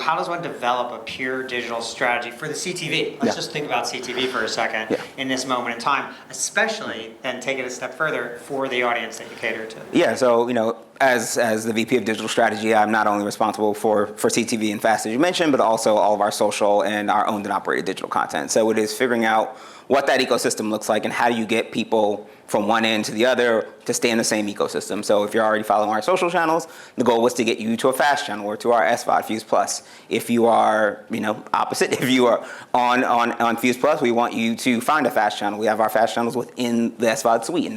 how does one develop a pure digital strategy for the CTV? Let's just think about CTV for a second in this moment in time, especially then take it a step further for the audience that you cater to. Yeah, so, as the VP of Digital Strategy, I'm not only responsible for CTV and FAST, as you mentioned, but also all of our social and our owned and operated digital content. So it is figuring out what that ecosystem looks like and how do you get people from one end to the other to stay in the same ecosystem. So if you're already following our social channels, the goal was to get you to a FAST channel or to our SVOD Fuse Plus. If you are, opposite, if you are on Fuse Plus, we want you to find a FAST channel. We have our FAST channels within the SVOD suite,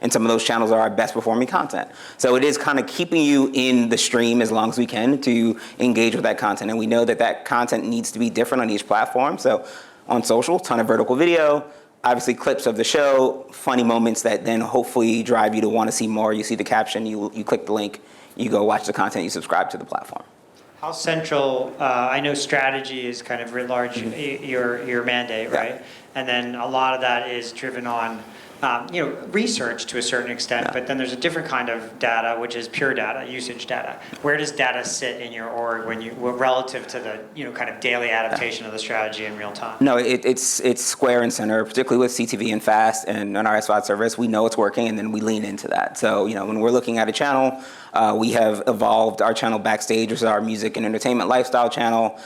and some of those channels are our best performing content. So it is kind of keeping you in the stream as long as we can to engage with that content. And we know that that content needs to be different on each platform. So on social, ton of vertical video, obviously clips of the show, funny moments that then hopefully drive you to want to see more. You see the caption, you click the link, you go watch the content, you subscribe to the platform. How central, I know strategy is kind of writ large, your mandate, right? Yeah. And then a lot of that is driven on research to a certain extent, but then there's a different kind of data, which is pure data, usage data. Where does data sit in your org relative to the kind of daily adaptation of the strategy in real time? No, it's square and center, particularly with CTV and FAST and on our SVOD service. We know it's working, and then we lean into that. So when we're looking at a channel, we have evolved our channel Backstage, which is our music and entertainment lifestyle channel.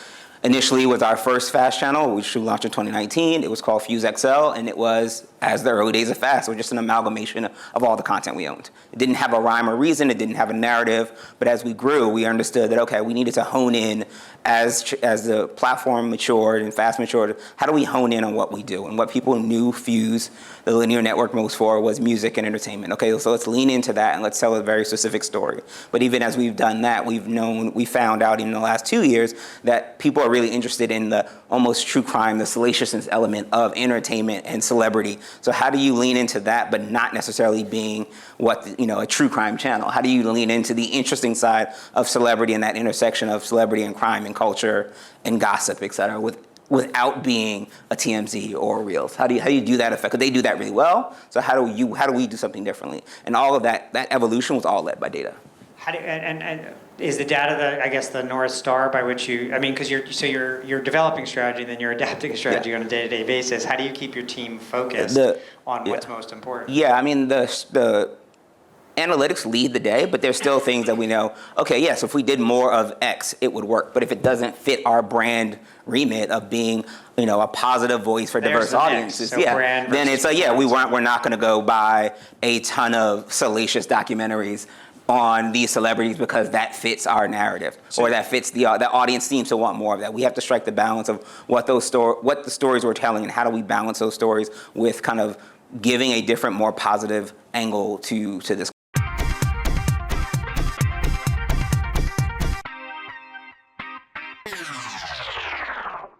Initially was our first FAST channel, which we launched in 2019. It was called Fuse XL, and it was, as the early days of FAST, so just an amalgamation of all the content we owned. It didn't have a rhyme or reason, it didn't have a narrative, but as we grew, we understood that, okay, we needed to hone in as the platform matured and FAST matured. How do we hone in on what we do? And what people knew Fuse, the linear network, most for was music and entertainment. Okay, so let's lean into that and let's tell a very specific story. But even as we've done that, we found out in the last 2 years that people are really interested in the almost true crime, the salaciousness element of entertainment and celebrity. So how do you lean into that, but not necessarily being a true crime channel? How do you lean into the interesting side of celebrity and that intersection of celebrity and crime and culture and gossip, et cetera, without being a TMZ or Reels? How do you do that effectively? They do that really well. So how do we do something differently? And all of that evolution was all led by data. And is the data the North Star by which because you're developing strategy, then you're adapting strategy on a day-to-day basis. How do you keep your team focused on what's most important? Yeah, the analytics lead the day, but there's still things that we know, okay, yes, if we did more of X, it would work. But if it doesn't fit our brand remit of being, a positive voice for diverse audiences, then it's we're not going to go buy a ton of salacious documentaries on these celebrities because that fits our narrative, or that fits the audience seems to want more of that. We have to strike the balance of what the stories we're telling, and how do we balance those stories with kind of giving a different, more positive angle to this